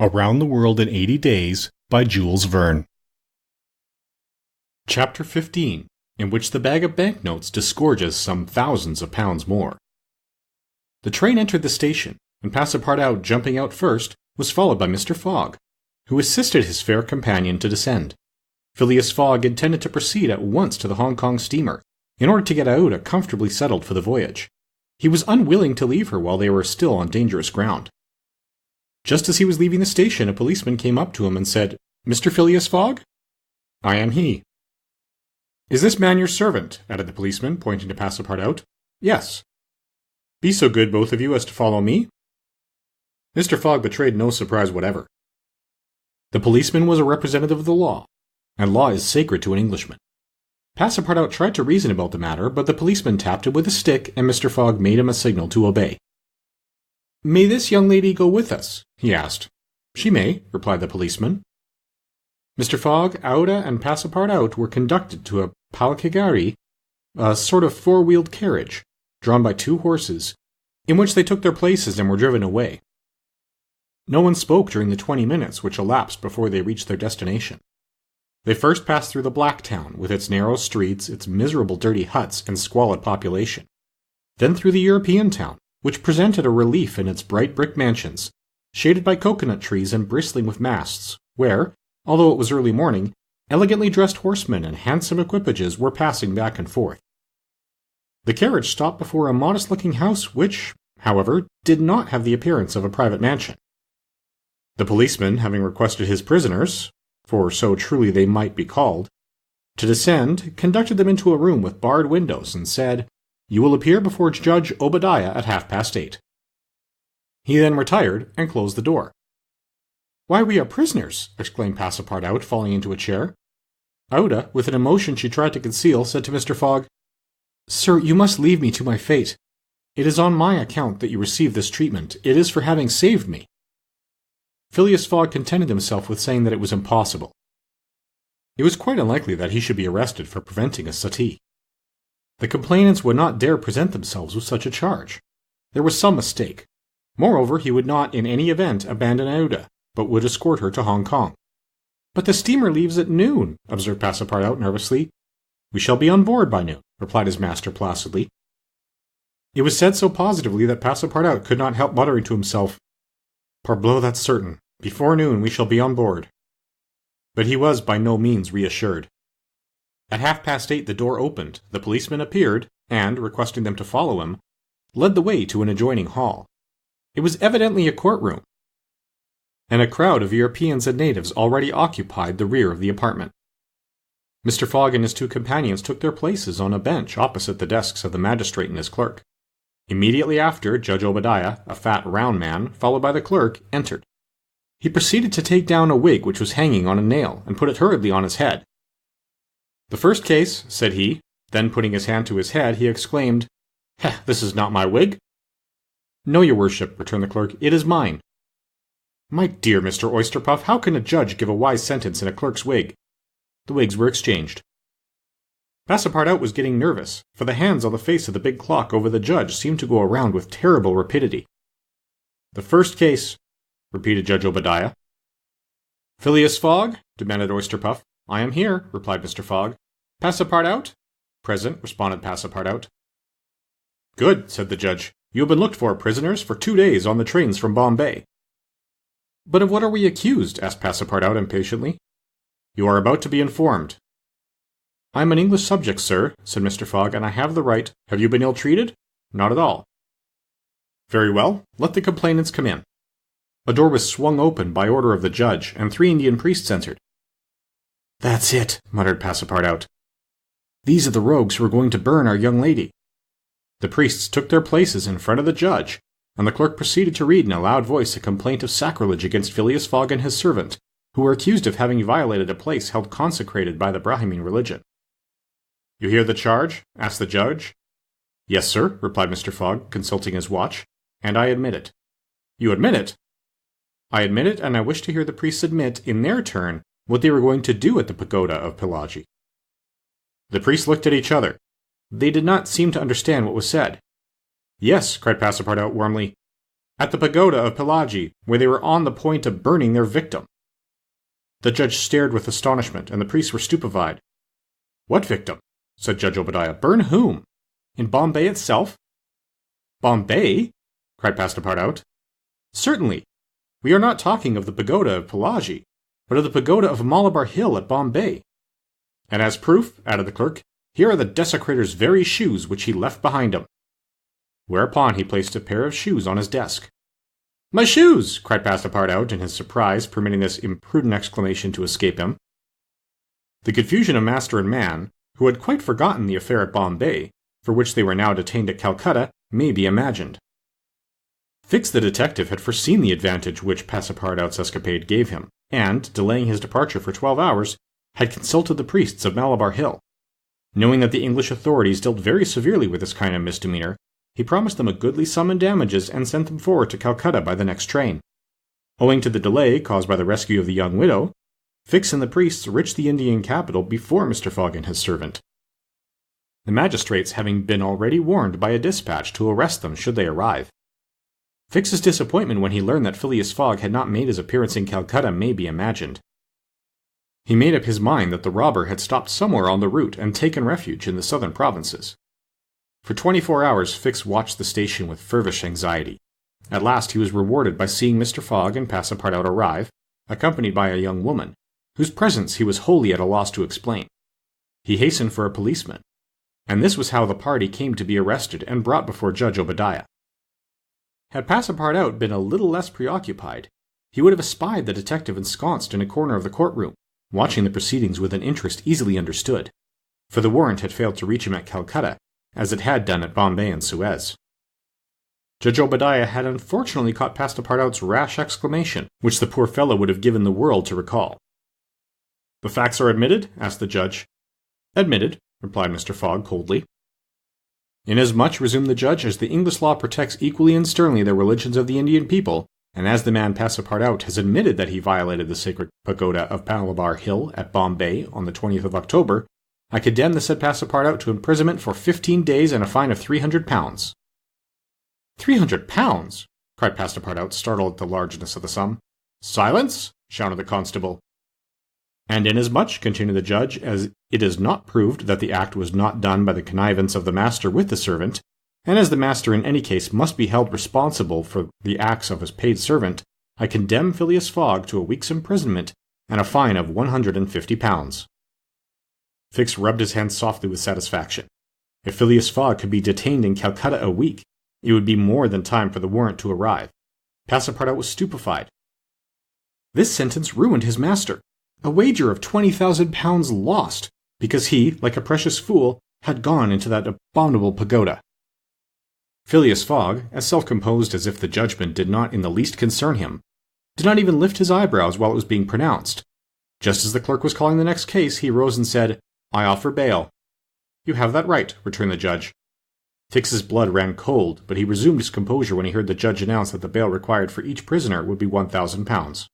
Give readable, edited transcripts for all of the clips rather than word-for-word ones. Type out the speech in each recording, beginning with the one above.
Around the World in 80 Days by Jules Verne. Chapter 15, in which the bag of banknotes disgorges some thousands of pounds more. The train entered the station, and Passepartout, jumping out first, was followed by Mr. Fogg, who assisted his fair companion to descend. Phileas Fogg intended to proceed at once to the Hong Kong steamer, in order to get Aouda comfortably settled for the voyage. He was unwilling to leave her while they were still on dangerous ground. Just as he was leaving the station, a policeman came up to him and said, "Mr. Phileas Fogg?" "I am he." "Is this man your servant?" added the policeman, pointing to Passepartout. "Yes." "Be so good, both of you, as to follow me." Mr. Fogg betrayed no surprise whatever. The policeman was a representative of the law, and law is sacred to an Englishman. Passepartout tried to reason about the matter, but the policeman tapped him with a stick, and Mr. Fogg made him a signal to obey. "May this young lady go with us?" he asked. "She may," replied the policeman. Mr. Fogg, Aouda, and Passepartout were conducted to a palkigari, a sort of four-wheeled carriage, drawn by two horses, in which they took their places and were driven away. No one spoke during the 20 minutes which elapsed before they reached their destination. They first passed through the Black Town, with its narrow streets, its miserable dirty huts, and squalid population. Then through the European town, which presented a relief in its bright brick mansions, shaded by coconut trees and bristling with masts, where, although it was early morning, elegantly dressed horsemen and handsome equipages were passing back and forth. The carriage stopped before a modest-looking house which, however, did not have the appearance of a private mansion. The policeman, having requested his prisoners, for so truly they might be called, to descend, conducted them into a room with barred windows and said, "You will appear before Judge Obadiah at 8:30. He then retired and closed the door. "Why, we are prisoners!" exclaimed Passepartout, falling into a chair. Aouda, with an emotion she tried to conceal, said to Mr. Fogg, "Sir, you must leave me to my fate. It is on my account that you receive this treatment. It is for having saved me." Phileas Fogg contented himself with saying that it was impossible. It was quite unlikely that he should be arrested for preventing a suttee. The complainants would not dare present themselves with such a charge. There was some mistake. Moreover, he would not in any event abandon Aouda, but would escort her to Hong Kong. "But the steamer leaves at noon," observed Passepartout nervously. "We shall be on board by noon," replied his master placidly. It was said so positively that Passepartout could not help muttering to himself, "Parbleu, that's certain. Before noon we shall be on board." But he was by no means reassured. At 8:30 the door opened, the policeman appeared, and, requesting them to follow him, led the way to an adjoining hall. It was evidently a courtroom, and a crowd of Europeans and natives already occupied the rear of the apartment. Mr. Fogg and his two companions took their places on a bench opposite the desks of the magistrate and his clerk. Immediately after, Judge Obadiah, a fat, round man, followed by the clerk, entered. He proceeded to take down a wig which was hanging on a nail, and put it hurriedly on his head. "The first case," said he. Then putting his hand to his head, he exclaimed, "This is not my wig." "No, your worship," returned the clerk, "it is mine." "My dear Mr. Oysterpuff, how can a judge give a wise sentence in a clerk's wig?" The wigs were exchanged. Passepartout was getting nervous, for the hands on the face of the big clock over the judge seemed to go around with terrible rapidity. "The first case," repeated Judge Obadiah. "Phileas Fogg?" demanded Oysterpuff. "I am here," replied Mr. Fogg. "Passepartout?" "Present," responded Passepartout. "Good," said the judge. "You have been looked for, prisoners, for 2 days on the trains from Bombay." "But of what are we accused?" asked Passepartout impatiently. "You are about to be informed." "I am an English subject, sir," said Mr. Fogg, "and I have the right—" "Have you been ill-treated?" "Not at all." "Very well. Let the complainants come in." A door was swung open by order of the judge, and 3 Indian priests entered. "That's it," muttered Passepartout. "These are the rogues who are going to burn our young lady." The priests took their places in front of the judge, and the clerk proceeded to read in a loud voice a complaint of sacrilege against Phileas Fogg and his servant, who were accused of having violated a place held consecrated by the Brahmin religion. "You hear the charge?" asked the judge. "Yes, sir," replied Mr. Fogg, consulting his watch, "and I admit it." "You admit it?" "I admit it, and I wish to hear the priests admit, in their turn, what they were going to do at the pagoda of Pelagi." The priests looked at each other. They did not seem to understand what was said. "Yes," cried Passepartout warmly. At the pagoda of Pelagi, where they were on the point of burning their victim. The judge stared with astonishment, and the priests were stupefied. What victim? Said Judge Obadiah. Burn whom? In Bombay itself? Bombay? Cried Passepartout. Certainly. We are not talking of the pagoda of Pelagi, but of the pagoda of Malabar Hill at Bombay. And as proof, added the clerk, here are the desecrator's very shoes which he left behind him. Whereupon he placed a pair of shoes on his desk. My shoes! Cried Passepartout in his surprise, permitting this imprudent exclamation to escape him. The confusion of master and man, who had quite forgotten the affair at Bombay, for which they were now detained at Calcutta, may be imagined. Fix the detective had foreseen the advantage which Passepartout's escapade gave him, and, delaying his departure for 12 hours, had consulted the priests of Malabar Hill. Knowing that the English authorities dealt very severely with this kind of misdemeanor, he promised them a goodly sum in damages and sent them forward to Calcutta by the next train. Owing to the delay caused by the rescue of the young widow, Fix and the priests reached the Indian capital before Mr. Fogg and his servant, the magistrates having been already warned by a dispatch to arrest them should they arrive. Fix's disappointment when he learned that Phileas Fogg had not made his appearance in Calcutta may be imagined. He made up his mind that the robber had stopped somewhere on the route and taken refuge in the southern provinces. For 24 hours Fix watched the station with feverish anxiety. At last he was rewarded by seeing Mr. Fogg and Passepartout arrive, accompanied by a young woman, whose presence he was wholly at a loss to explain. He hastened for a policeman, and this was how the party came to be arrested and brought before Judge Obadiah. Had Passepartout been a little less preoccupied, he would have espied the detective ensconced in a corner of the courtroom, watching the proceedings with an interest easily understood, for the warrant had failed to reach him at Calcutta, as it had done at Bombay and Suez. Judge Obadiah had unfortunately caught Passepartout's rash exclamation, which the poor fellow would have given the world to recall. The facts are admitted? Asked the judge. Admitted, replied Mr. Fogg coldly. Inasmuch, resumed the judge, as the English law protects equally and sternly the religions of the Indian people, and as the man Passepartout has admitted that he violated the sacred pagoda of Malabar Hill at Bombay on the 20th of October, I condemn the said Passepartout to imprisonment for 15 days and a fine of £300. 300 pounds! Cried Passepartout, startled at the largeness of the sum. Silence! Shouted the constable. And inasmuch, continued the judge, as it is not proved that the act was not done by the connivance of the master with the servant, and as the master in any case must be held responsible for the acts of his paid servant, I condemn Phileas Fogg to a week's imprisonment and a fine of £150. Fix rubbed his hands softly with satisfaction. If Phileas Fogg could be detained in Calcutta a week, it would be more than time for the warrant to arrive. Passepartout was stupefied. This sentence ruined his master. A wager of £20,000 lost, because he, like a precious fool, had gone into that abominable pagoda. Phileas Fogg, as self-composed as if the judgment did not in the least concern him, did not even lift his eyebrows while it was being pronounced. Just as the clerk was calling the next case, he rose and said, I offer bail. You have that right, returned the judge. Fix's blood ran cold, but he resumed his composure when he heard the judge announce that the bail required for each prisoner would be £1,000.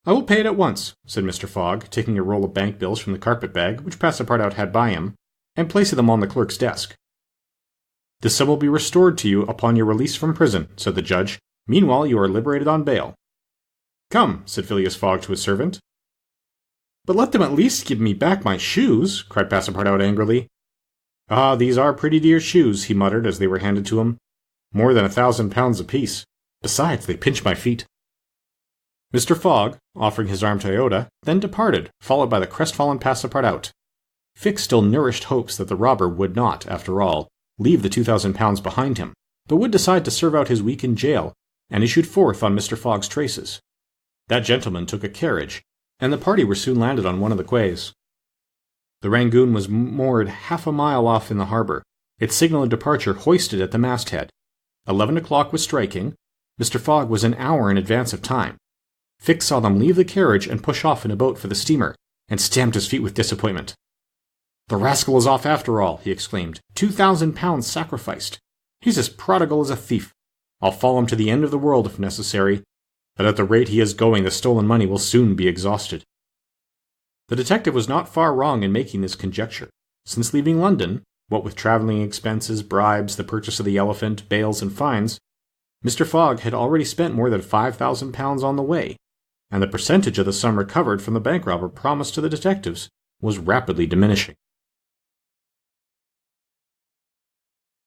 I will pay it at once, said Mr. Fogg, taking a roll of bank bills from the carpet-bag which Passepartout had by him, and placing them on the clerk's desk. This sum will be restored to you upon your release from prison, said the judge. Meanwhile you are liberated on bail. Come, said Phileas Fogg to his servant. But let them at least give me back my shoes, cried Passepartout angrily. Ah, these are pretty dear shoes, he muttered as they were handed to him. More than £1,000 apiece. Besides, they pinch my feet. Mr. Fogg, offering his arm to Iota, then departed, followed by the crestfallen Passepartout. Fix still nourished hopes that the robber would not, after all, leave the £2,000 behind him, but would decide to serve out his week in jail, and issued forth on Mr. Fogg's traces. That gentleman took a carriage, and the party were soon landed on one of the quays. The Rangoon was moored half a mile off in the harbour, its signal of departure hoisted at the masthead. 11 o'clock was striking. Mr. Fogg was an hour in advance of time. Fix saw them leave the carriage and push off in a boat for the steamer, and stamped his feet with disappointment. The rascal is off after all, he exclaimed. £2,000 sacrificed. He's as prodigal as a thief. I'll follow him to the end of the world if necessary, but at the rate he is going the stolen money will soon be exhausted. The detective was not far wrong in making this conjecture. Since leaving London, what with travelling expenses, bribes, the purchase of the elephant, bails, and fines, Mr. Fogg had already spent more than £5,000 on the way, and the percentage of the sum recovered from the bank robber promised to the detectives was rapidly diminishing.